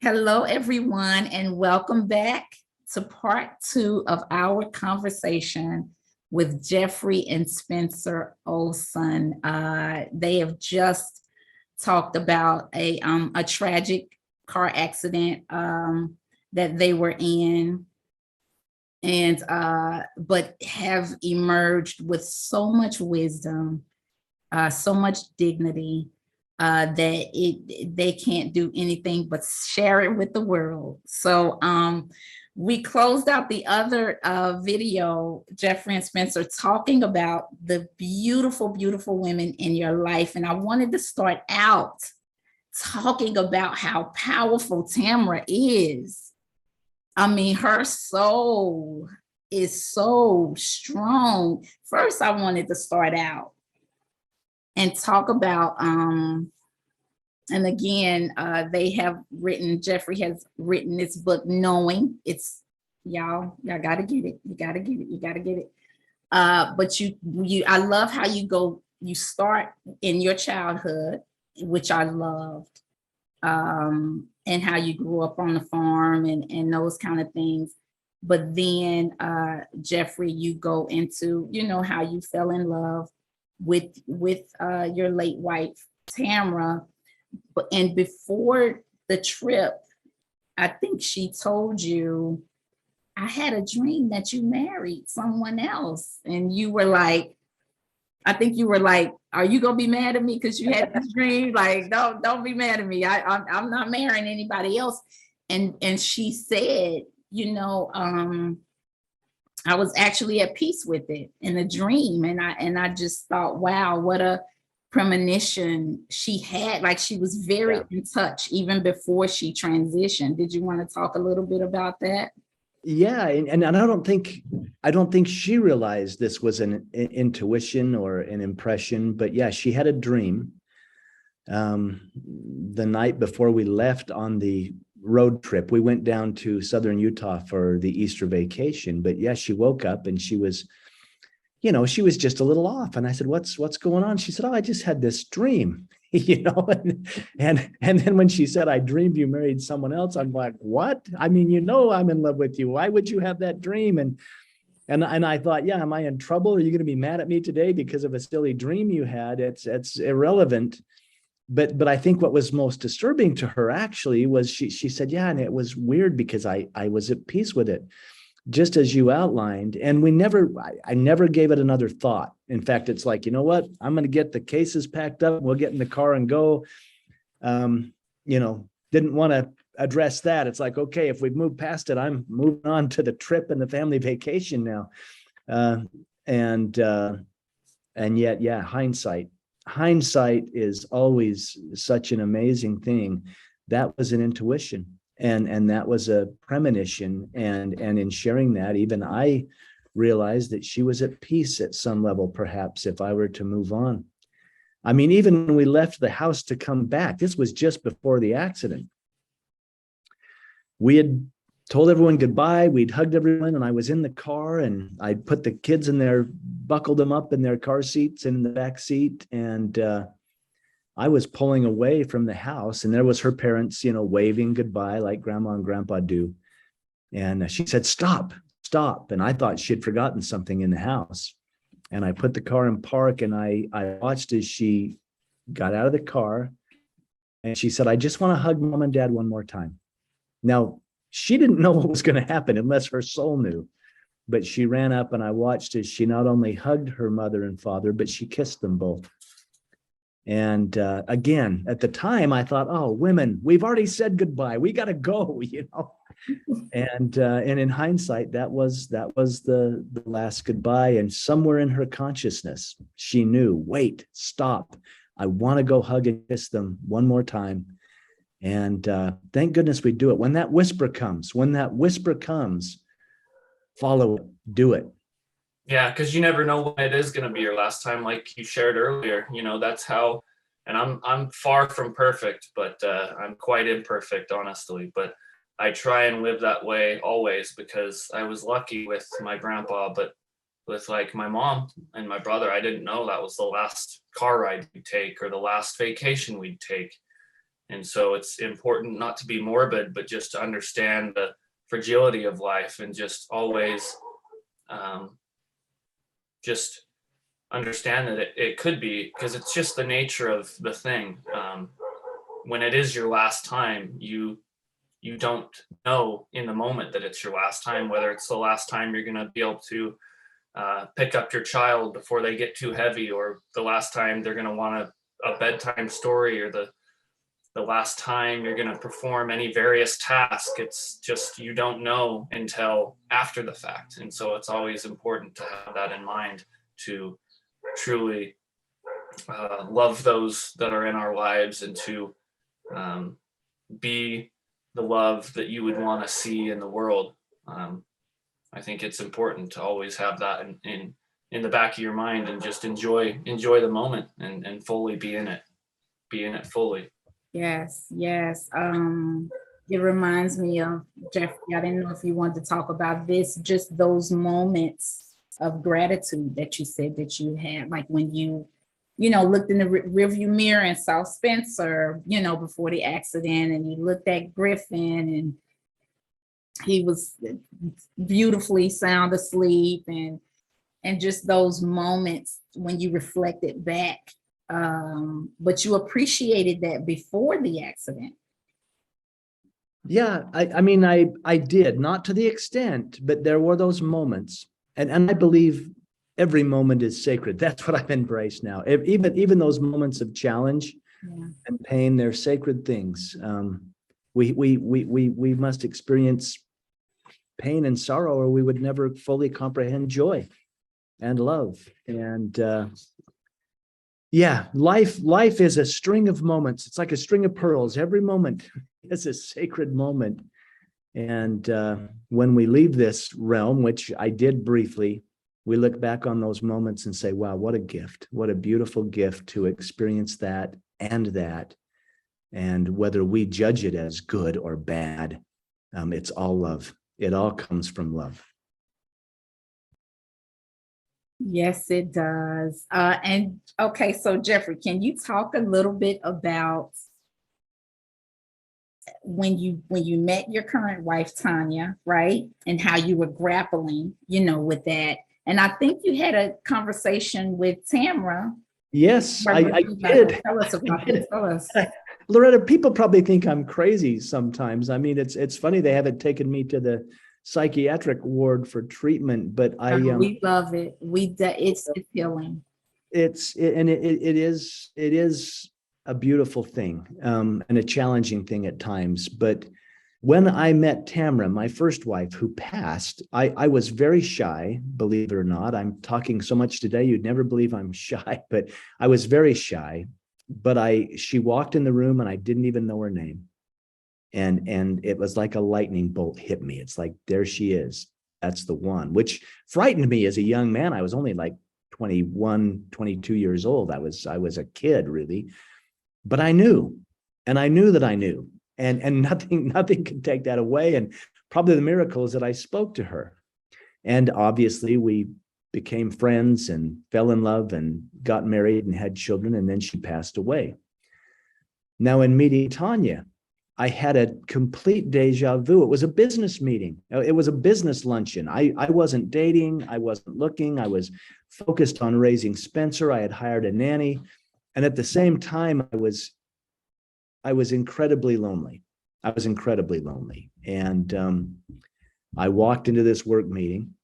Hello, everyone, and welcome back to part two of our conversation with Jeffrey and Spencer Olsen. They have just talked about a tragic car accident that they were in, and but have emerged with so much wisdom, so much dignity, that they can't do anything but share it with the world. So we closed out the other video, Jeffrey and Spencer, talking about the beautiful, beautiful women in your life. And I wanted to start out talking about how powerful Tamara is. I mean, her soul is so strong. First, I wanted to start out and talk about and again, they have written, Jeffrey has written this book, Knowing. It's y'all gotta get it. You gotta get it. You gotta get it. But I love how you start in your childhood, which I loved, and how you grew up on the farm and those kind of things. But then, Jeffrey, you go into, how you fell in love with your late wife, Tamara. And before the trip, I think she told you, I had a dream that you married someone else. And you were like, I think you were like, are you gonna be mad at me because you had this dream? Like, don't be mad at me. I'm not marrying anybody else. And she said, I was actually at peace with it in a dream. And I just thought, wow, what a premonition she had. Like, she was very in touch even before she transitioned. Did you want to talk a little bit about that? Yeah, and I don't think she realized this was an intuition or an impression, but yeah, she had a dream the night before we left on the road trip. We went down to southern Utah for the Easter vacation, but yeah, she woke up and she was just a little off. And I said, what's going on? She said, oh, I just had this dream, and then when she said, I dreamed you married someone else, I'm like, what? I mean, I'm in love with you. Why would you have that dream? And I thought, yeah, am I in trouble? Are you going to be mad at me today because of a silly dream you had? It's irrelevant. But I think what was most disturbing to her actually was she said, yeah, and it was weird because I was at peace with it, just as you outlined. And I never gave it another thought. In fact, it's like, you know what, I'm going to get the cases packed up. We'll get in the car and go. Didn't want to address that. It's like, okay, if we've moved past it, I'm moving on to the trip and the family vacation now. And yet, yeah, hindsight is always such an amazing thing. That was an intuition. And that was a premonition. And in sharing that, even I realized that she was at peace at some level, perhaps, if I were to move on. I mean, even when we left the house to come back, this was just before the accident. We had told everyone goodbye. We'd hugged everyone, and I was in the car, and I put the kids in there, buckled them up in their car seats and in the back seat, and I was pulling away from the house, and there was her parents, waving goodbye like grandma and grandpa do. And she said, stop. And I thought she had forgotten something in the house. And I put the car in park, and I watched as she got out of the car, and she said, I just want to hug mom and dad one more time. Now, she didn't know what was going to happen unless her soul knew. But she ran up, and I watched as she not only hugged her mother and father, but she kissed them both. And again, at the time, I thought, oh, women, we've already said goodbye. We got to go, And in hindsight, that was the last goodbye. And somewhere in her consciousness, she knew, wait, stop. I want to go hug and kiss them one more time. And thank goodness we do it. When that whisper comes, follow it, do it. Yeah, because you never know when it is going to be your last time, like you shared earlier. That's how, and I'm far from perfect, but I'm quite imperfect, honestly. But I try and live that way always, because I was lucky with my grandpa, but with like my mom and my brother, I didn't know that was the last car ride we'd take or the last vacation we'd take. And so it's important not to be morbid, but just to understand the fragility of life, and just always just understand that it could be, because it's just the nature of the thing. When it is your last time, you don't know in the moment that it's your last time, whether it's the last time you're going to be able to pick up your child before they get too heavy, or the last time they're going to want a bedtime story, or the last time you're going to perform any various task. It's just, you don't know until after the fact. And so it's always important to have that in mind, to truly love those that are in our lives, and to be the love that you would want to see in the world. I think it's important to always have that in the back of your mind, and just enjoy the moment, and fully be in it fully. Yes, yes. It reminds me of Jeffrey. I didn't know if you wanted to talk about this, just those moments of gratitude that you said that you had, like when you looked in the rearview mirror and saw Spencer, before the accident, and you looked at Griffin, and he was beautifully sound asleep, and just those moments when you reflected back. But you appreciated that before the accident. Yeah, I mean, I did, not to the extent, but there were those moments, and I believe every moment is sacred. That's what I've embraced now. Even those moments of challenge and pain, they're sacred things. We must experience pain and sorrow, or we would never fully comprehend joy and love. And life is a string of moments. It's like a string of pearls. Every moment is a sacred moment. And when we leave this realm, which I did briefly, we look back on those moments and say, wow, what a gift. What a beautiful gift to experience that and that. And whether we judge it as good or bad, it's all love. It all comes from love. Yes, it does. And okay, so Jeffrey, can you talk a little bit about when you met your current wife, Tanya, right? And how you were grappling, with that. And I think you had a conversation with Tamara. Yes, I did. Tell us about it. Tell us. Loretta, people probably think I'm crazy sometimes. I mean, it's funny they haven't taken me to the psychiatric ward for treatment, but we love it. It's healing. It is a beautiful thing, and a challenging thing at times. But when I met Tamara, my first wife, who passed, I was very shy, believe it or not. I'm talking so much today, you'd never believe I'm shy, but I was very shy. But she walked in the room and I didn't even know her name. And it was like a lightning bolt hit me. It's like, there she is. That's the one, which frightened me as a young man. I was only like 21, 22 years old. I was a kid, really. But I knew, and I knew that I knew, and nothing could take that away. And probably the miracle is that I spoke to her. And obviously we became friends and fell in love and got married and had children, and then she passed away. Now, in meeting Tanya, I had a complete deja vu. It was a business meeting. It was a business luncheon. I wasn't dating. I wasn't looking. I was focused on raising Spencer. I had hired a nanny. And at the same time, I was incredibly lonely. I was incredibly lonely. And I walked into this work meeting,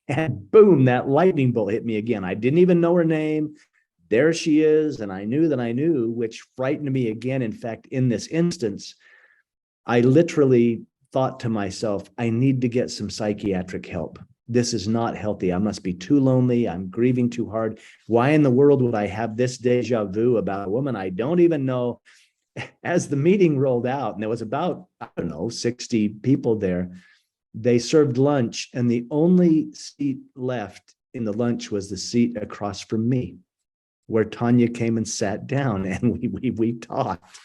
and boom, that lightning bolt hit me again. I didn't even know her name. There she is. And I knew that I knew, which frightened me again. In fact, in this instance, I literally thought to myself, I need to get some psychiatric help. This is not healthy. I must be too lonely. I'm grieving too hard. Why in the world would I have this deja vu about a woman I don't even know? As the meeting rolled out, and there was about, 60 people there, they served lunch, and the only seat left in the lunch was the seat across from me, where Tanya came and sat down, and we talked.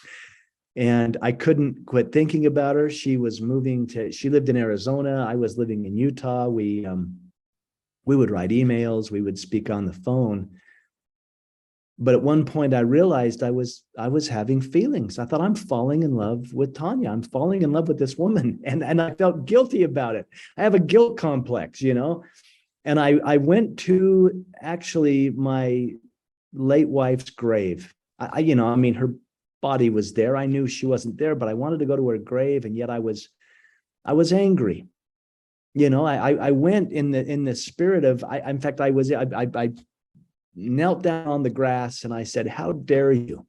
And I couldn't quit thinking about her. She was she lived in Arizona. I was living in Utah. We would write emails. We would speak on the phone. But at one point I realized I was having feelings. I thought, I'm falling in love with Tanya. I'm falling in love with this woman. And I felt guilty about it. I have a guilt complex, And I went to actually my late wife's grave. Her body was there. I knew she wasn't there, but I wanted to go to her grave. And yet I was angry. I went in the spirit of, I knelt down on the grass and I said, how dare you?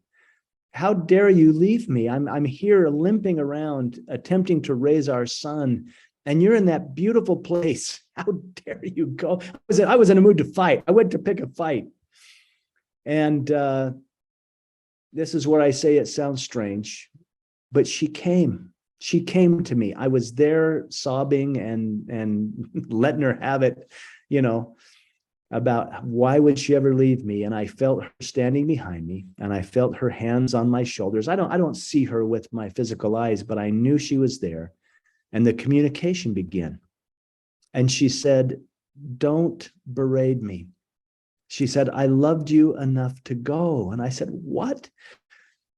How dare you leave me? I'm here limping around, attempting to raise our son, and you're in that beautiful place. How dare you go? I was in a mood to fight. I went to pick a fight. And this is where I say it sounds strange, but she came. She came to me. I was there sobbing and letting her have it, about why would she ever leave me. And I felt her standing behind me, and I felt her hands on my shoulders. I don't see her with my physical eyes, but I knew she was there. And the communication began. And she said, don't berate me. She said, I loved you enough to go. And I said, what?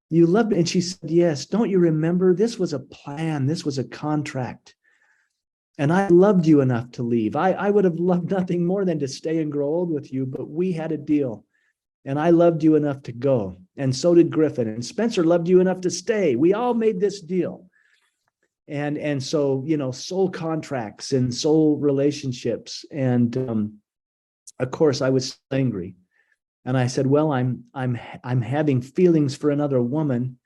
You loved me? And she said, yes. Don't you remember? This was a plan. This was a contract. And I loved you enough to leave. I would have loved nothing more than to stay and grow old with you, but we had a deal. And I loved you enough to go. And so did Griffin. And Spencer loved you enough to stay. We all made this deal. And so, soul contracts and soul relationships. And of course, I was angry. And I said, well, I'm having feelings for another woman.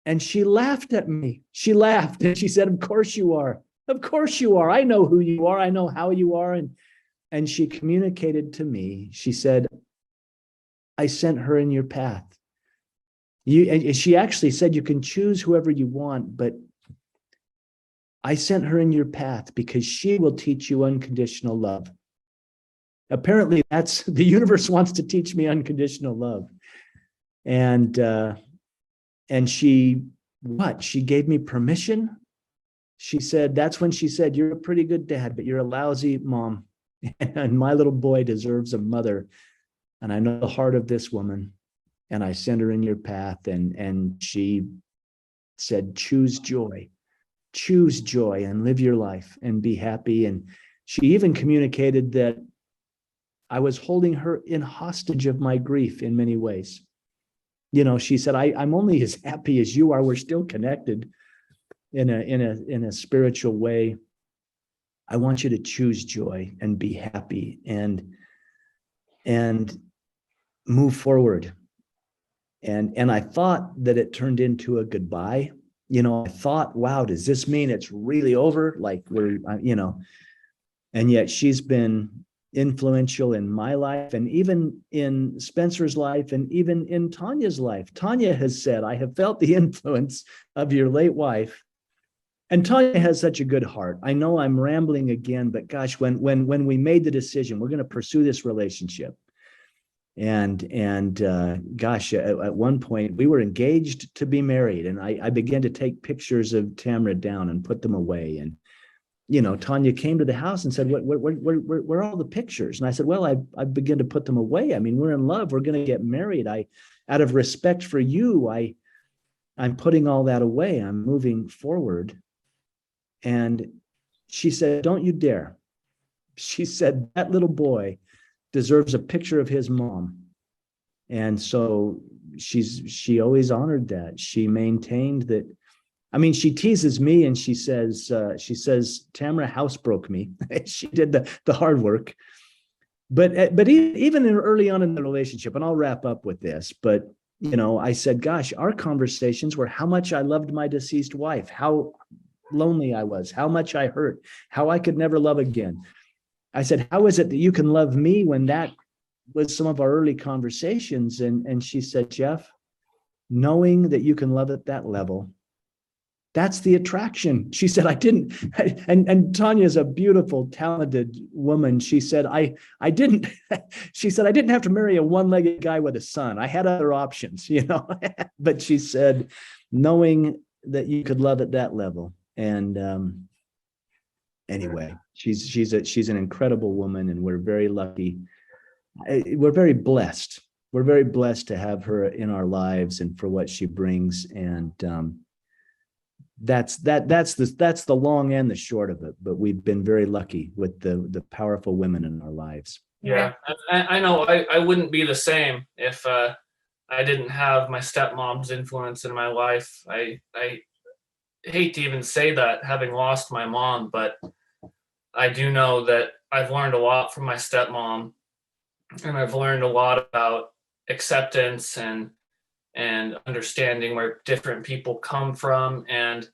And she laughed at me. She laughed and she said, of course you are. Of course you are. I know who you are. I know how you are. And she communicated to me. She said, I sent her in your path. And she actually said, you can choose whoever you want, but I sent her in your path because she will teach you unconditional love. Apparently, that's the universe wants to teach me unconditional love. And she gave me permission. She said, that's when she said, you're a pretty good dad, but you're a lousy mom. And my little boy deserves a mother. And I know the heart of this woman. And I sent her in your path. And she said, choose joy and live your life and be happy. And she even communicated that I was holding her in hostage of my grief in many ways. She said, I'm only as happy as you are. We're still connected in a spiritual way. I want you to choose joy and be happy and move forward. And I thought that it turned into a goodbye. I thought, wow, does this mean it's really over? Like and yet she's been influential in my life and even in Spencer's life and even in Tanya's life. Tanya has said, I have felt the influence of your late wife. And Tanya has such a good heart. I know I'm rambling again, but gosh, when we made the decision, we're going to pursue this relationship. And gosh, at one point we were engaged to be married, and I began to take pictures of Tamara down and put them away. And Tanya came to the house and said, where are all the pictures? And I said, well, I began to put them away. I mean, we're in love. We're going to get married. Out of respect for you, I'm putting all that away. I'm moving forward. And she said, don't you dare. She said, that little boy deserves a picture of his mom. And so she always honored that. She maintained that. I mean, she teases me and she says, Tamara housebroke me. She did the hard work. But even early on in the relationship, and I'll wrap up with this, but I said, gosh, our conversations were how much I loved my deceased wife, how lonely I was, how much I hurt, how I could never love again. I said, how is it that you can love me when that was some of our early conversations? And she said, Jeff, knowing that you can love at that level, that's the attraction. She said, I didn't, and Tanya's a beautiful, talented woman. She said, I didn't have to marry a one-legged guy with a son. I had other options, but she said, knowing that you could love at that level. And anyway, she's an incredible woman, and we're very lucky. We're very blessed we're very blessed to have her in our lives and for what she brings. And that's the long and the short of it. But we've been very lucky with the powerful women in our lives. Yeah, I know I wouldn't be the same if I didn't have my stepmom's influence in my life. I hate to even say that, having lost my mom, but I do know that I've learned a lot from my stepmom, and I've learned a lot about acceptance and understanding where different people come from. And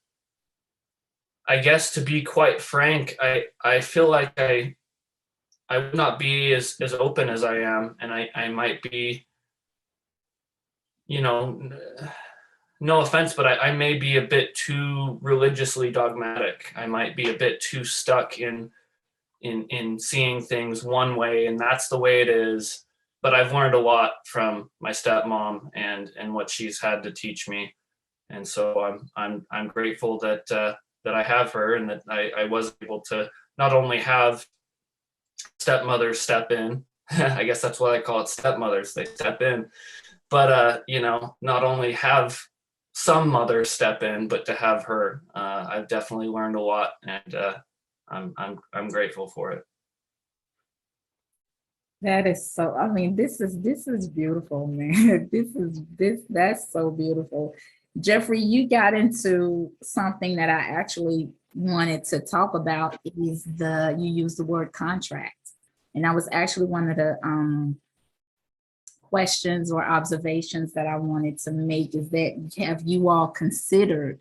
I guess, to be quite frank, I feel like I would not be as open as I am, and I might be, you know, no offense, but I may be a bit too religiously dogmatic. I might be a bit too stuck in seeing things one way, and that's the way it is. But I've learned a lot from my stepmom and what she's had to teach me, and so I'm grateful that that I have her, and that I was able to not only have stepmothers step in. I guess that's what I call it, stepmothers. They step in, but you know, not only have some mothers step in, but to have her, I've definitely learned a lot, and I'm grateful for it. That is so, I mean, this is beautiful, man. That's so beautiful. Jeffrey, you got into something that I actually wanted to talk about, is you used the word contract. And that was actually one of the questions or observations that I wanted to make, is that have you all considered,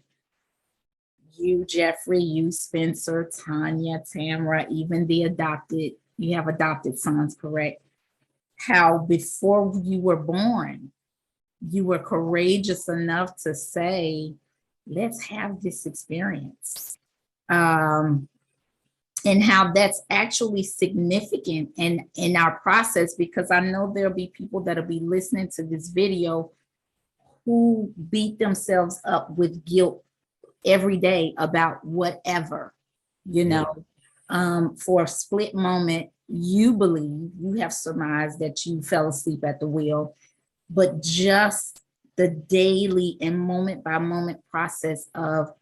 you, Jeffrey, you, Spencer, Tanya, Tamara, even you have adopted sons, correct? How before you were born, you were courageous enough to say, let's have this experience. And how that's actually significant in our process, because I know there'll be people that'll be listening to this video who beat themselves up with guilt every day about whatever, you know. For a split moment, you have surmised that you fell asleep at the wheel, but just the daily and moment by moment process of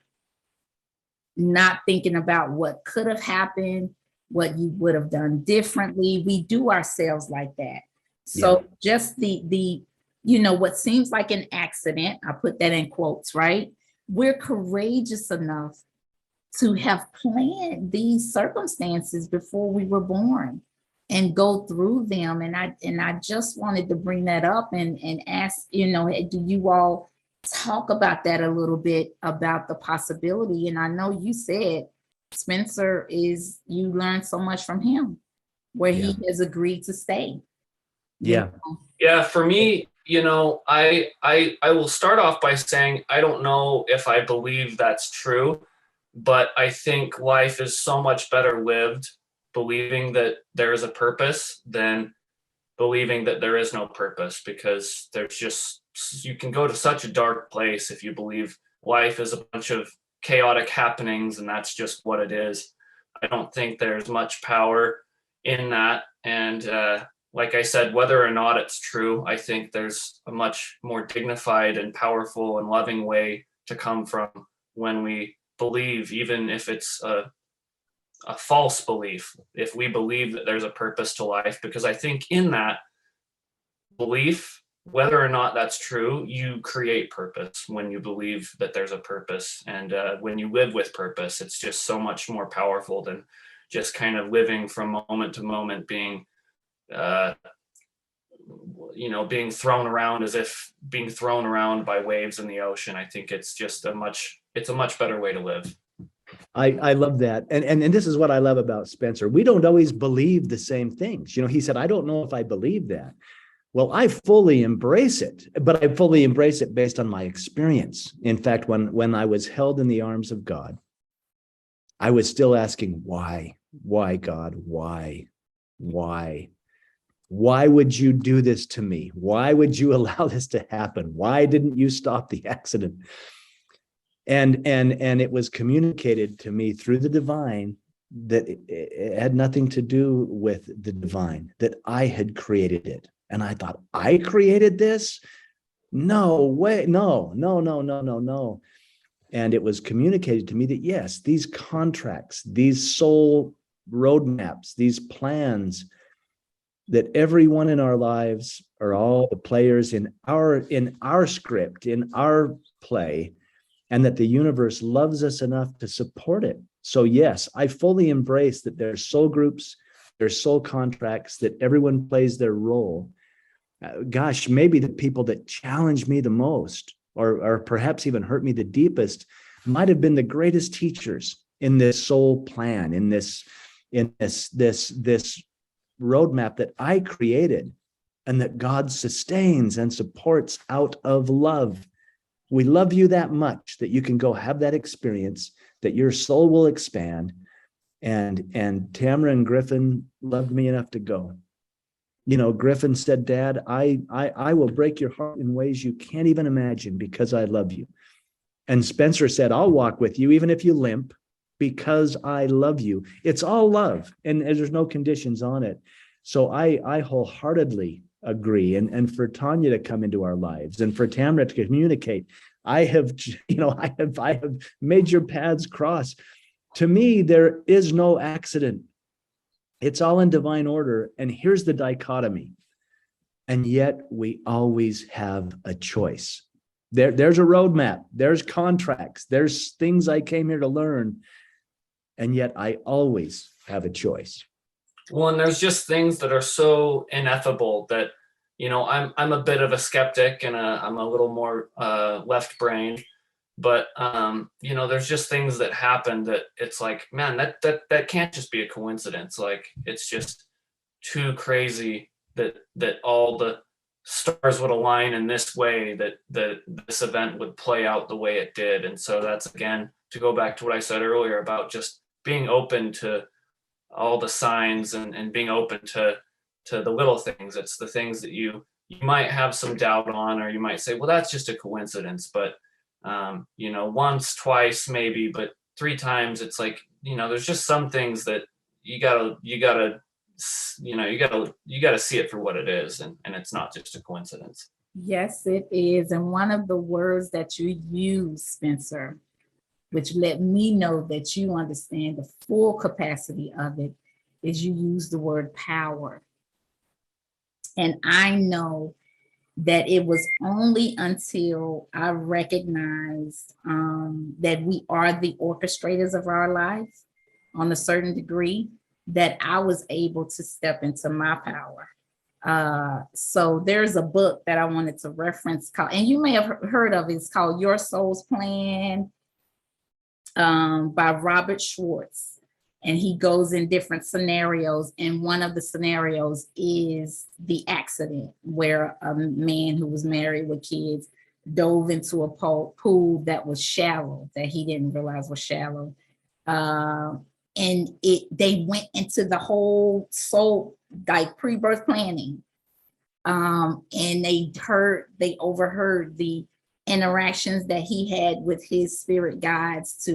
not thinking about what could have happened, what you would have done differently. We do ourselves like that. So just the what seems like an accident, I put that in quotes, right? We're courageous enough to have planned these circumstances before we were born and go through them. And I just wanted to bring that up and ask, do you all talk about that a little bit, about the possibility? And I know you said, Spencer, you learned so much from him, where he has agreed to stay. Yeah. Yeah, for me, I will start off by saying I don't know if I believe that's true, but I think life is so much better lived believing that there is a purpose than believing that there is no purpose, because you can go to such a dark place if you believe life is a bunch of chaotic happenings and that's just what it is. I don't think there's much power in that. And like I said, whether or not it's true, I think there's a much more dignified and powerful and loving way to come from when we believe, even if it's a false belief, if we believe that there's a purpose to life. Because I think in that belief, whether or not that's true, you create purpose when you believe that there's a purpose. And when you live with purpose, it's just so much more powerful than just kind of living from moment to moment, being being thrown around as if being thrown around by waves in the ocean. I think it's just a much better way to live. I love that. And this is what I love about Spencer. We don't always believe the same things. He said, I don't know if I believe that. Well, I fully embrace it, but I fully embrace it based on my experience. In fact, when I was held in the arms of God, I was still asking, why, God, why would you do this to me? Why would you allow this to happen? Why didn't you stop the accident? And it was communicated to me through the divine that it had nothing to do with the divine, that I had created it. And I thought, I created this? No way. No, no, no, no, no, no. And it was communicated to me that yes, these contracts, these soul roadmaps, these plans, that everyone in our lives are all the players in our script, in our play, and that the universe loves us enough to support it. So yes, I fully embrace that there's soul groups, there's soul contracts, that everyone plays their role. Gosh, maybe the people that challenge me the most, or perhaps even hurt me the deepest, might have been the greatest teachers in this soul plan, in this roadmap that I created, and that God sustains and supports out of love. We love you that much that you can go have that experience, that your soul will expand. And Tamara and Griffin loved me enough to go. You know, Griffin said, Dad, I will break your heart in ways you can't even imagine because I love you. And Spencer said, I'll walk with you even if you limp because I love you. It's all love, and there's no conditions on it. So I wholeheartedly agree. And for Tanya to come into our lives, and for Tamara to communicate, I have made your paths cross. To me, there is no accident. It's all in divine order. And here's the dichotomy. And yet we always have a choice. There's a roadmap, there's contracts, there's things I came here to learn. And yet I always have a choice. Well, and there's just things that are so ineffable that, you know, I'm a bit of a skeptic, and I'm a little more left brained, but you know, there's just things that happen that it's like, man, that can't just be a coincidence. Like, it's just too crazy that all the stars would align in this way, that this event would play out the way it did. And so that's, again, to go back to what I said earlier about just being open to all the signs, and being open to the little things. It's the things that you might have some doubt on, or you might say, well, that's just a coincidence. But you know, once, twice, maybe, but 3 times, it's like, you know, there's just some things that you gotta see it for what it is, and it's not just a coincidence. Yes, it is. And one of the words that you use, Spencer, which let me know that you understand the full capacity of it, is you use the word power. And I know that it was only until I recognized that we are the orchestrators of our lives on a certain degree, that I was able to step into my power. So there's a book that I wanted to reference called, and you may have heard of it, it's called Your Soul's Plan, by Robert Schwartz. And he goes in different scenarios. And one of the scenarios is the accident where a man who was married with kids dove into a pool that was shallow, that he didn't realize was shallow. And they went into the whole soul, like pre-birth planning. And they overheard the interactions that he had with his spirit guides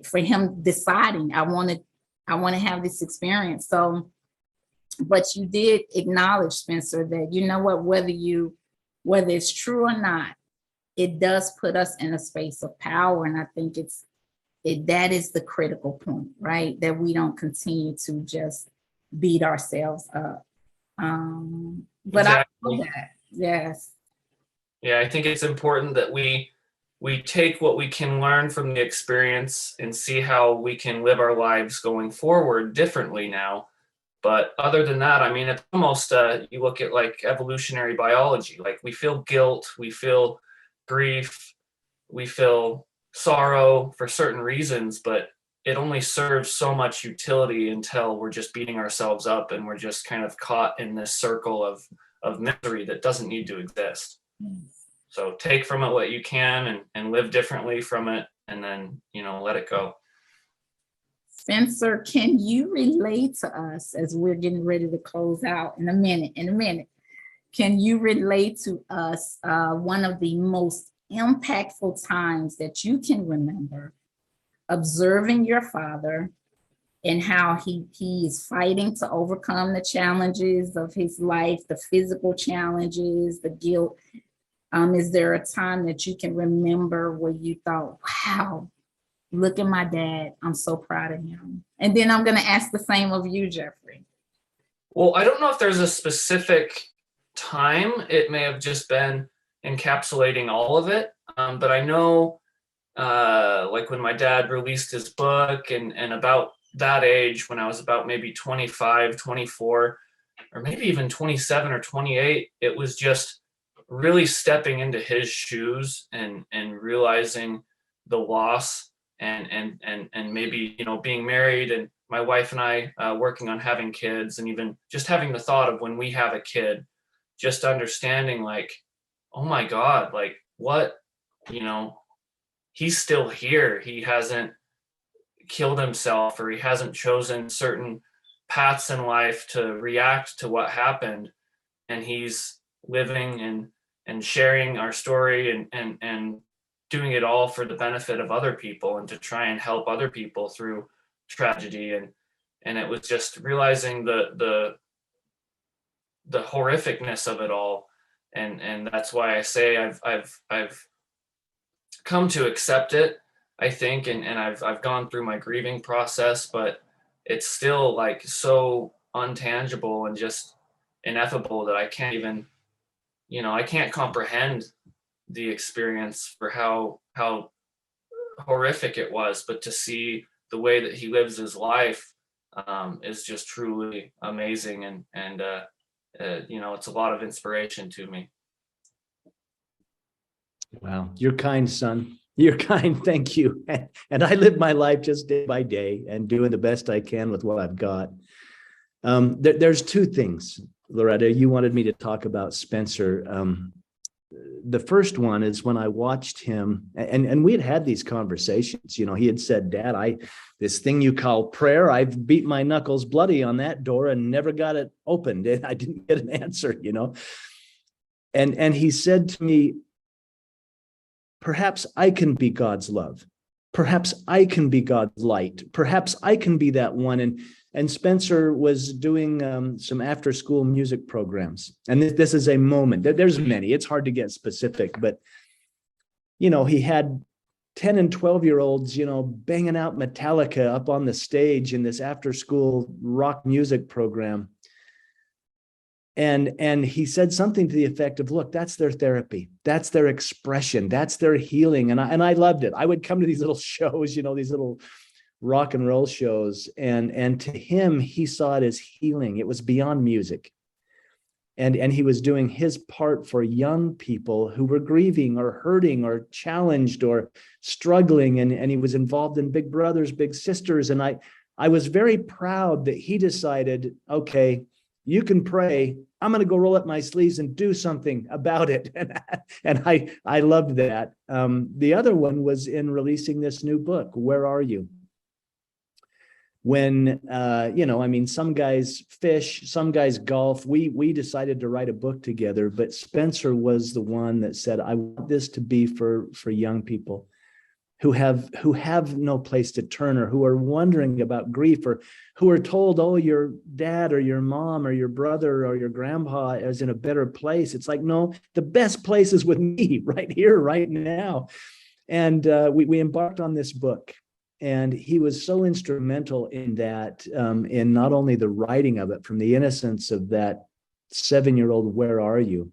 for him deciding, I want to have this experience. So, but you did acknowledge, Spencer, that, you know what, whether it's true or not, it does put us in a space of power. And I think that is the critical point, right? That we don't continue to just beat ourselves up. But exactly. I know that, yes. Yeah, I think it's important that we take what we can learn from the experience and see how we can live our lives going forward differently now. But other than that, I mean, it's almost, you look at like evolutionary biology, like we feel guilt, we feel grief, we feel sorrow for certain reasons, but it only serves so much utility until we're just beating ourselves up and we're just kind of caught in this circle of misery that doesn't need to exist. So take from it what you can, and live differently from it, and then, you know, let it go. Spencer, can you relate to us, as we're getting ready to close out in a minute, can you relate to us one of the most impactful times that you can remember observing your father and how he is fighting to overcome the challenges of his life, the physical challenges, the guilt. Is there a time that you can remember where you thought, wow, look at my dad, I'm so proud of him? And then I'm going to ask the same of you, Jeffrey. Well, I don't know if there's a specific time. It may have just been encapsulating all of it. But I know, like when my dad released his book and about that age, when I was about maybe 25, 24, or maybe even 27 or 28, it was just really stepping into his shoes and realizing the loss and maybe, you know, being married and my wife and I working on having kids, and even just having the thought of when we have a kid, just understanding like, oh my God, like what, you know, he's still here. He hasn't killed himself, or he hasn't chosen certain paths in life to react to what happened. And he's living and sharing our story and doing it all for the benefit of other people and to try and help other people through tragedy. And it was just realizing the horrificness of it all. And that's why I say I've come to accept it, I think, and I've gone through my grieving process, but it's still like so untangible and just ineffable that I can't even, you know, I can't comprehend the experience for how horrific it was. But to see the way that he lives his life is just truly amazing, and you know, it's a lot of inspiration to me. Wow, you're kind, son. You're kind. Thank you. And I live my life just day by day and doing the best I can with what I've got. There's two things, Loretta. You wanted me to talk about Spencer. The first one is when I watched him, and we had these conversations. You know, he had said, Dad, this thing you call prayer, I've beat my knuckles bloody on that door and never got it opened. And I didn't get an answer, you know. And he said to me, perhaps I can be God's love. Perhaps I can be God's light. Perhaps I can be that one. And Spencer was doing some after school music programs. And this is a moment. There's many. It's hard to get specific, but, you know, he had 10 and 12-year-olds, you know, banging out Metallica up on the stage in this after school rock music program. And he said something to the effect of, look, that's their therapy. That's their expression. That's their healing. And I loved it. I would come to these little shows, you know, these little rock and roll shows. And to him, he saw it as healing. It was beyond music. And he was doing his part for young people who were grieving or hurting or challenged or struggling. And he was involved in Big Brothers, Big Sisters. And I was very proud that he decided, okay, you can pray. I'm going to go roll up my sleeves and do something about it. And I loved that. The other one was in releasing this new book, Where Are You? When, you know, I mean, some guys fish, some guys golf. We decided to write a book together, but Spencer was the one that said, I want this to be for young people who have no place to turn, or who are wondering about grief, or who are told, oh, your dad or your mom or your brother or your grandpa is in a better place. It's like, no, the best place is with me right here, right now. And we embarked on this book, and he was so instrumental in that, in not only the writing of it, from the innocence of that 7-year-old, where are you?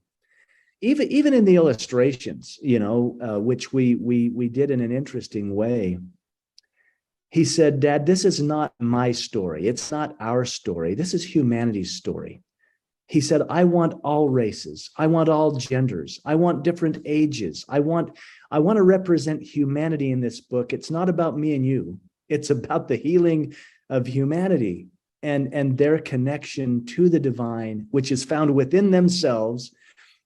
Even in the illustrations, you know, which we did in an interesting way. He said, Dad, this is not my story. It's not our story. This is humanity's story. He said, I want all races. I want all genders. I want different ages. I want to represent humanity in this book. It's not about me and you. It's about the healing of humanity and their connection to the divine, which is found within themselves.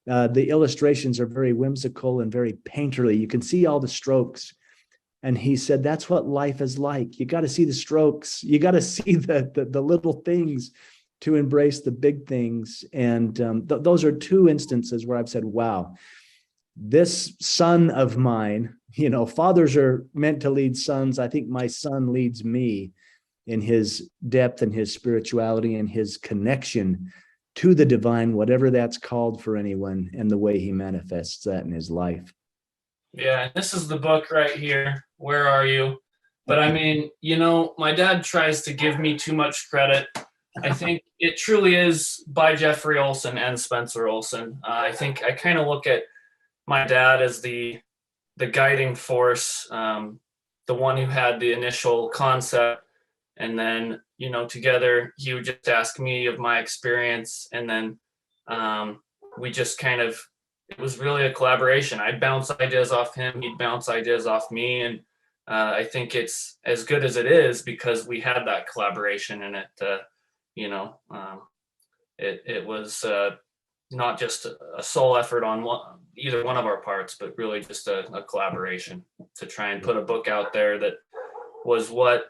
The illustrations are very whimsical and very painterly. You can see all the strokes. And he said, that's what life is like. You got to see the strokes. You got to see the little things to embrace the big things. And those are two instances where I've said, wow, this son of mine, you know, fathers are meant to lead sons. I think my son leads me in his depth and his spirituality and his connection to the divine, whatever that's called for anyone, and the way he manifests that in his life. Yeah, this is the book right here. Where Are You? But I mean, you know, my dad tries to give me too much credit. I think it truly is by Jeffery Olsen and Spencer Olsen. I think I kind of look at my dad as the guiding force, the one who had the initial concept, and then, you know, together he would just ask me of my experience, and then we just kind of, it was really a collaboration. I'd bounce ideas off him, he'd bounce ideas off me, and I think it's as good as it is because we had that collaboration, and it was not just a sole effort on either one of our parts, but really just a collaboration to try and put a book out there that was what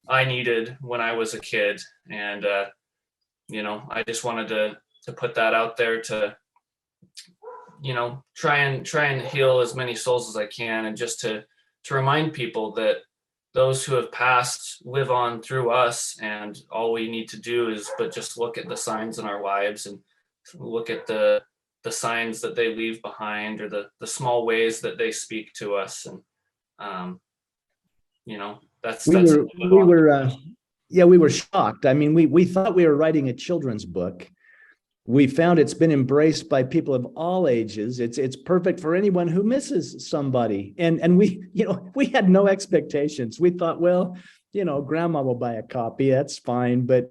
I needed when I was a kid. And, I just wanted to put that out there to, try and heal as many souls as I can. And just to remind people that those who have passed live on through us. And all we need to do is, but just look at the signs in our lives and look at the signs that they leave behind, or the small ways that they speak to us. And, we were shocked. I mean, we thought we were writing a children's book. We found it's been embraced by people of all ages. It's perfect for anyone who misses somebody. And we had no expectations. We thought, well, grandma will buy a copy. That's fine. But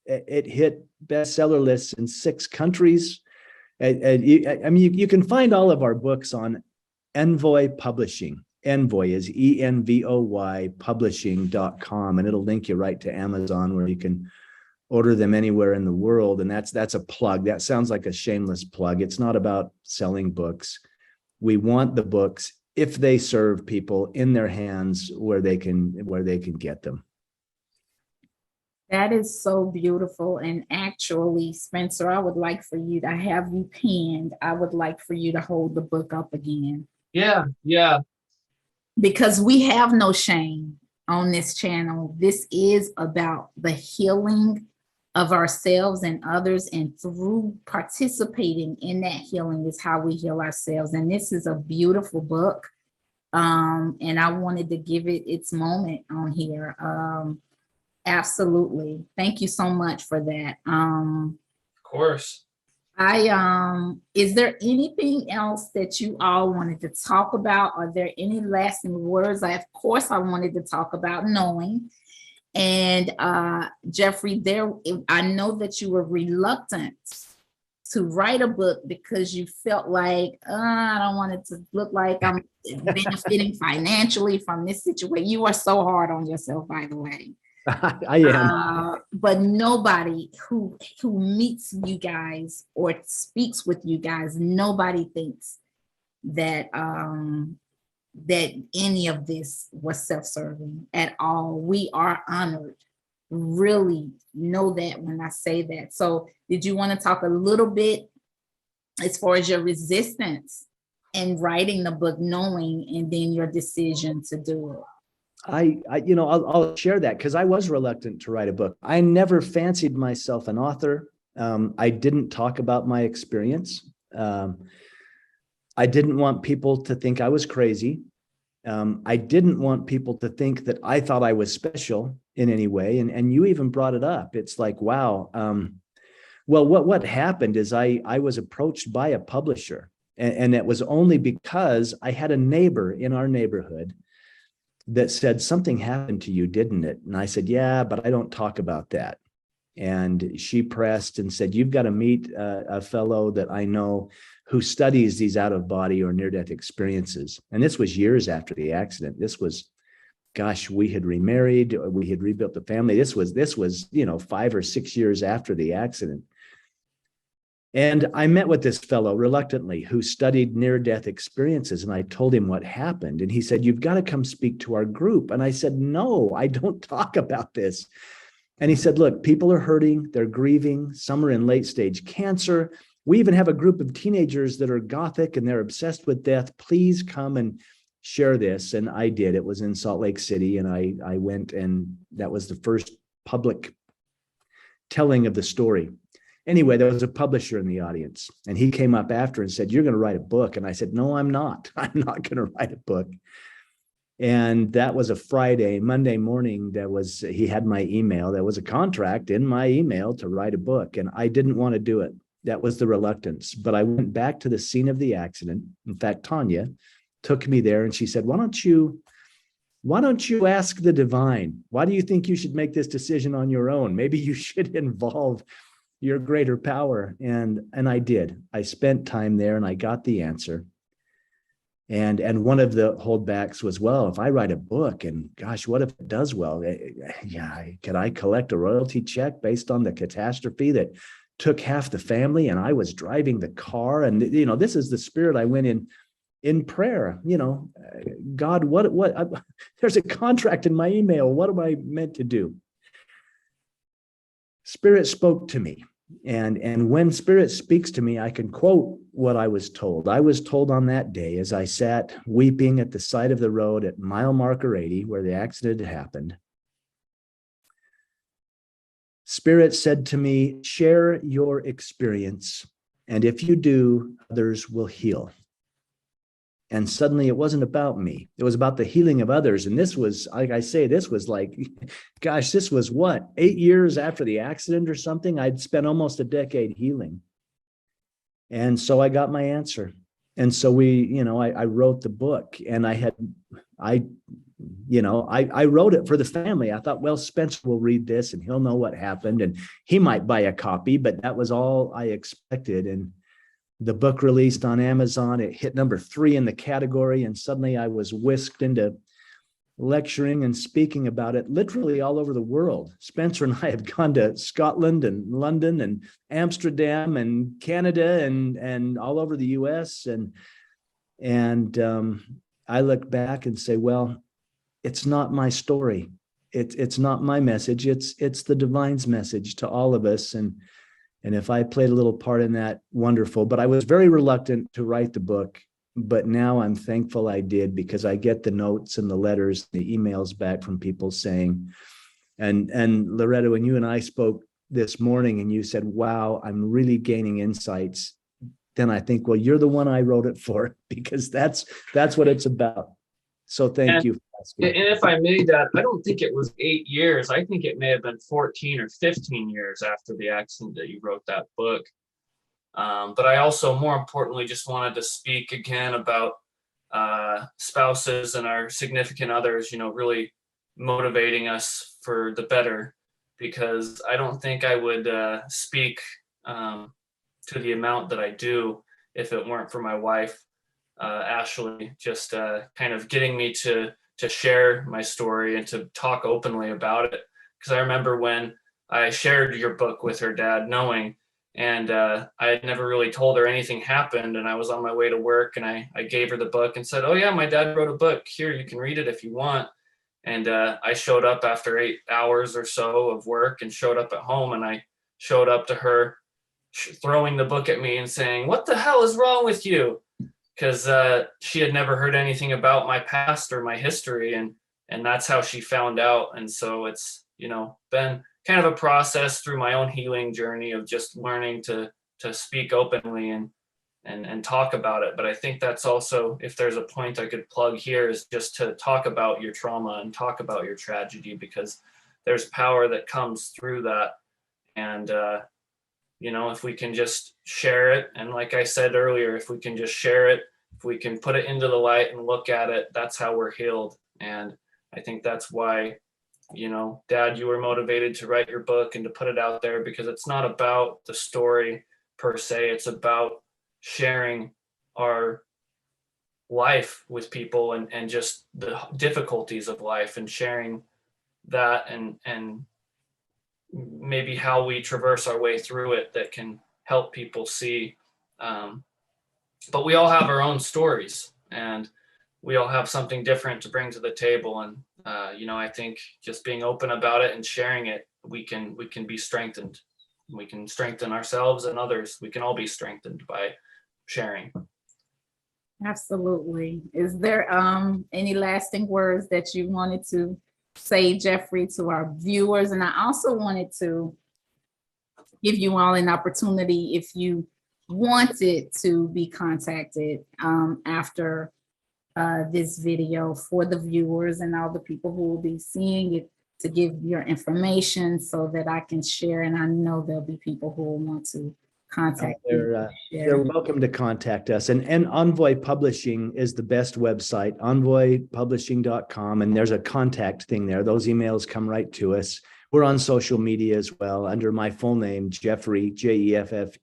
it hit bestseller lists in 6 countries. You can find all of our books on Envoy Publishing. Envoy is ENVOY publishing.com, and it'll link you right to Amazon, where you can order them anywhere in the world. And that's a plug. That sounds like a shameless plug. It's not about selling books. We want the books, if they serve people, in their hands where they can get them. That is so beautiful. And actually, Spencer, I would like for you to have you pinned. I would like for you to hold the book up again. Yeah. Because we have no shame on this channel. This is about the healing of ourselves and others, and through participating in that healing is how we heal ourselves. And this is a beautiful book, and I wanted to give it its moment on here. Absolutely, thank you so much for that. Of course. Is there anything else that you all wanted to talk about? Are there any lasting words? Of course, I wanted to talk about knowing. And Jeffery, I know that you were reluctant to write a book because you felt like, I don't want it to look like I'm benefiting financially from this situation. You are so hard on yourself, by the way. I am. But nobody who meets you guys or speaks with you guys, nobody thinks that that any of this was self-serving at all. We are honored. Really know that when I say that. So did you want to talk a little bit as far as your resistance in writing the book, knowing, and then your decision to do it? I'll share that, because I was reluctant to write a book. I never fancied myself an author. I didn't talk about my experience. I didn't want people to think I was crazy. I didn't want people to think that I thought I was special in any way. And you even brought it up. It's like, wow. Well, what happened is I was approached by a publisher, and it was only because I had a neighbor in our neighborhood that said, something happened to you, didn't it? And I said, yeah, but I don't talk about that. And she pressed and said, you've got to meet a fellow that I know who studies these out-of-body or near-death experiences. And this was years after the accident. This was, gosh, we had remarried, we had rebuilt the family. This was 5 or 6 years after the accident. And I met with this fellow reluctantly who studied near-death experiences. And I told him what happened. And he said, you've got to come speak to our group. And I said, no, I don't talk about this. And he said, look, people are hurting, they're grieving, some are in late stage cancer. We even have a group of teenagers that are gothic and they're obsessed with death. Please come and share this. And I did. It was in Salt Lake City. And I went, and that was the first public telling of the story. Anyway, there was a publisher in the audience, and he came up after and said, "You're going to write a book." And I said, "No, I'm not. I'm not going to write a book." And that was a Friday. Monday morning, he had my email. There was a contract in my email to write a book, and I didn't want to do it. That was the reluctance. But I went back to the scene of the accident. In fact, Tanya took me there, and she said, why don't you ask the divine? Why do you think you should make this decision on your own? Maybe you should involve your greater power. And I did. I spent time there, and I got the answer. And one of the holdbacks was, well, if I write a book, and gosh, what if it does well? Yeah, could I collect a royalty check based on the catastrophe that took half the family, and I was driving the car? And this is the spirit I went in prayer. God, there's a contract in my email. What am I meant to do? Spirit spoke to me. And when Spirit speaks to me, I can quote what I was told. I was told on that day, as I sat weeping at the side of the road at mile marker 80, where the accident had happened, Spirit said to me, share your experience, and if you do, others will heal. And suddenly it wasn't about me. It was about the healing of others. And this was, like I say, this was like, gosh, this was what, 8 years after the accident or something? I'd spent almost a decade healing. And so I got my answer. And so I wrote the book, and I wrote it for the family. I thought, well, Spencer will read this and he'll know what happened, and he might buy a copy, but that was all I expected. And the book released on Amazon. It hit number 3 in the category, and suddenly I was whisked into lecturing and speaking about it literally all over the world. Spencer and I have gone to Scotland and London and Amsterdam and Canada and all over the US. And I look back and say, well, it's not my story. It's not my message. It's the divine's message to all of us. And if I played a little part in that, wonderful. But I was very reluctant to write the book. But now I'm thankful I did, because I get the notes and the letters, the emails back from people saying, and Loretta, when you and I spoke this morning and you said, wow, I'm really gaining insights, then I think, well, you're the one I wrote it for, because that's what it's about. So thank you for asking. And if I may, Dad, I don't think it was 8 years. I think it may have been 14 or 15 years after the accident that you wrote that book. But I also, more importantly, just wanted to speak again about spouses and our significant others, really motivating us for the better, because I don't think I would speak to the amount that I do if it weren't for my wife, Ashley, just kind of getting me to share my story and to talk openly about it. Because I remember when I shared your book with her, Dad, knowing, and I had never really told her anything happened, and I was on my way to work, and I gave her the book and said, oh yeah, my dad wrote a book, here, you can read it if you want. And I showed up after 8 hours or so of work, and showed up at home, and I showed up to her throwing the book at me and saying, what the hell is wrong with you? Because she had never heard anything about my past or my history, and that's how she found out. And so it's been kind of a process through my own healing journey of just learning to speak openly and talk about it. But I think that's also, if there's a point I could plug here, is just to talk about your trauma and talk about your tragedy, because there's power that comes through that. And if we can just share it, and like I said earlier, if we can just share it, if we can put it into the light and look at it, that's how we're healed. And I think that's why, Dad, you were motivated to write your book and to put it out there, because it's not about the story per se. It's about sharing our life with people and just the difficulties of life, and sharing that and maybe how we traverse our way through it that can help people see. But we all have our own stories, and we all have something different to bring to the table. And, I think just being open about it and sharing it, we can be strengthened. We can strengthen ourselves and others. We can all be strengthened by sharing. Absolutely. Is there any lasting words that you wanted to say, Jeffrey, to our viewers? And I also wanted to give you all an opportunity if you wanted to be contacted after this video for the viewers and all the people who will be seeing it, to give your information so that I can share. And I know there'll be people who will want to contact you. They're welcome to contact us. And Envoy Publishing is the best website, envoypublishing.com. And there's a contact thing there. Those emails come right to us. We're on social media as well under my full name, Jeffrey, Jefferyc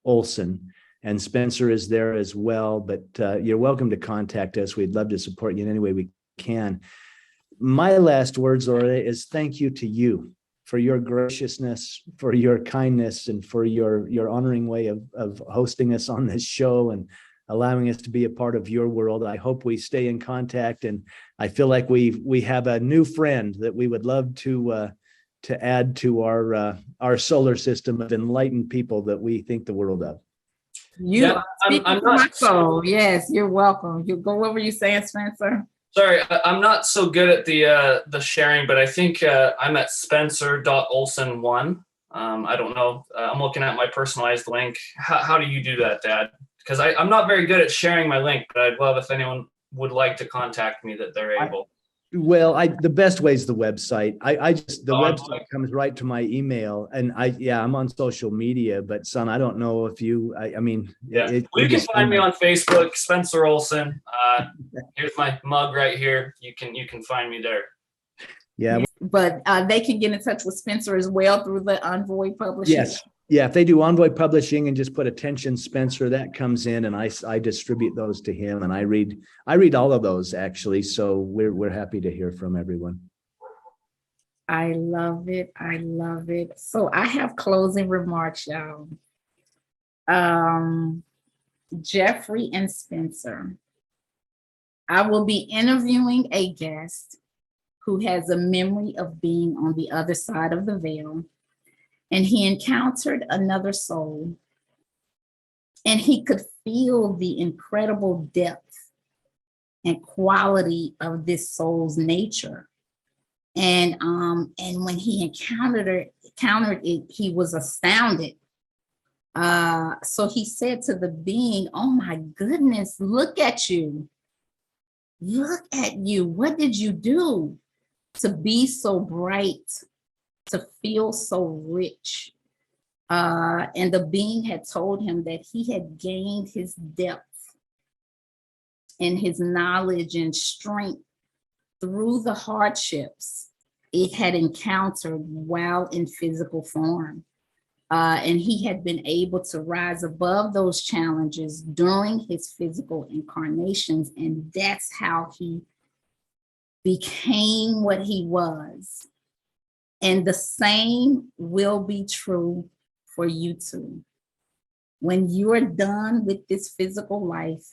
Olsen. And Spencer is there as well, but you're welcome to contact us. We'd love to support you in any way we can. My last words, Laura, is thank you to you for your graciousness, for your kindness, and for your honoring way of hosting us on this show and allowing us to be a part of your world. I hope we stay in contact, and I feel like we have a new friend that we would love to add to our solar system of enlightened people that we think the world of. I'm not. Yes, you're welcome. You go over you saying, Spencer. Sorry, I'm not so good at the sharing, but I think I'm at spencer.olsen1. I don't know. I'm looking at my personalized link. How do you do that, Dad? Because I'm not very good at sharing my link, but I'd love if anyone would like to contact me that they're able. Well, the best way is the website. The website comes right to my email, and I'm on social media, but son, I don't know if you, you can find me on Facebook, Spencer Olsen. Here's my mug right here. You can find me there. Yeah. But they can get in touch with Spencer as well through the Envoy Publishing. Yes. Yeah, if they do Envoy Publishing and just put attention Spencer, that comes in, and I distribute those to him, and I read all of those actually. So we're happy to hear from everyone. I love it. I love it. So I have closing remarks, y'all. Jeffery and Spencer, I will be interviewing a guest who has a memory of being on the other side of the veil. And he encountered another soul, and he could feel the incredible depth and quality of this soul's nature. And when he encountered it, he was astounded. So he said to the being, "Oh my goodness, look at you. Look at you. What did you do to be so bright? To feel so rich?" And the being had told him that he had gained his depth and his knowledge and strength through the hardships it had encountered while in physical form. And he had been able to rise above those challenges during his physical incarnations. And that's how he became what he was. And the same will be true for you too. When you are done with this physical life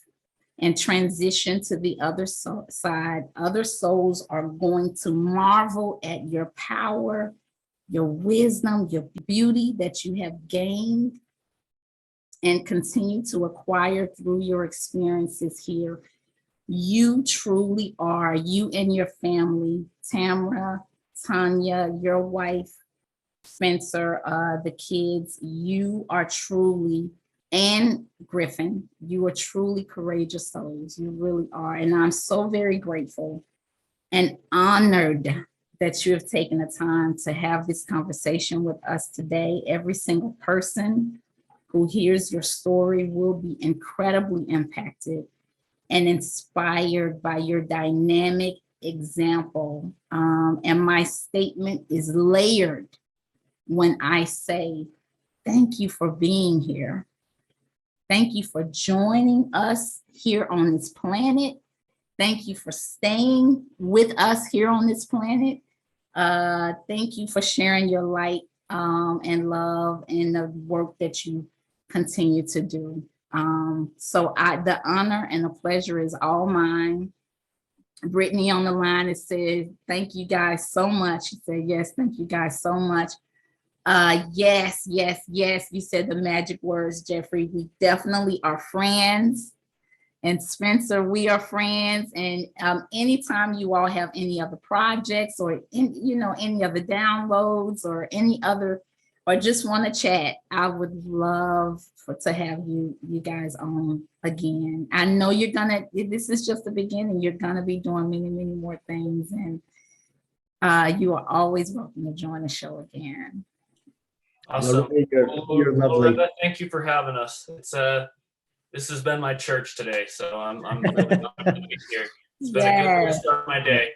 and transition to the other side, other souls are going to marvel at your power, your wisdom, your beauty that you have gained and continue to acquire through your experiences here. You truly are, you and your family, Tamara, Tanya, your wife, Spencer, the kids, you are truly, and Griffin, you are truly courageous souls. You really are. And I'm so very grateful and honored that you have taken the time to have this conversation with us today. Every single person who hears your story will be incredibly impacted and inspired by your dynamic example. And my statement is layered when I say, thank you for being here. Thank you for joining us here on this planet. Thank you for staying with us here on this planet. Thank you for sharing your light and love and the work that you continue to do. So the honor and the pleasure is all mine. Brittany on the line has said, thank you guys so much. She said, yes, thank you guys so much. Yes, yes, yes. You said the magic words, Jeffrey. We definitely are friends. And Spencer, we are friends. And anytime you all have any other projects or any other downloads or any other, or just want to chat, I would love to have you guys on again. I know this is just the beginning. You're gonna be doing many, many more things. And you are always welcome to join the show again. Awesome. You're lovely. Loretta, thank you for having us. This has been my church today, so I'm really honored to be here. It's been a good way to start my day.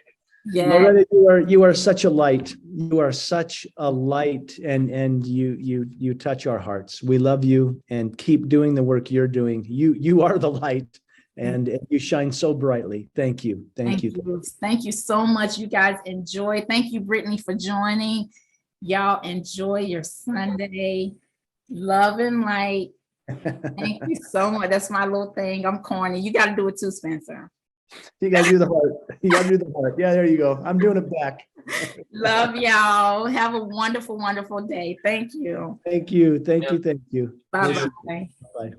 Yeah. Loretta, you are such a light. You are such a light, and you touch our hearts. We love you, and keep doing the work you're doing. You are the light, and you shine so brightly. Thank you. Thank you. Thank you so much. You guys enjoy. Thank you, Brittany, for joining. Y'all enjoy your Sunday. Love and light. Thank you so much. That's my little thing. I'm corny. You got to do it too, Spencer. You got to do the heart. You got to do the heart. Yeah, there you go. I'm doing it back. Love y'all. Have a wonderful, wonderful day. Thank you. Thank you. Thank you. Thank you. Bye-bye. Bye.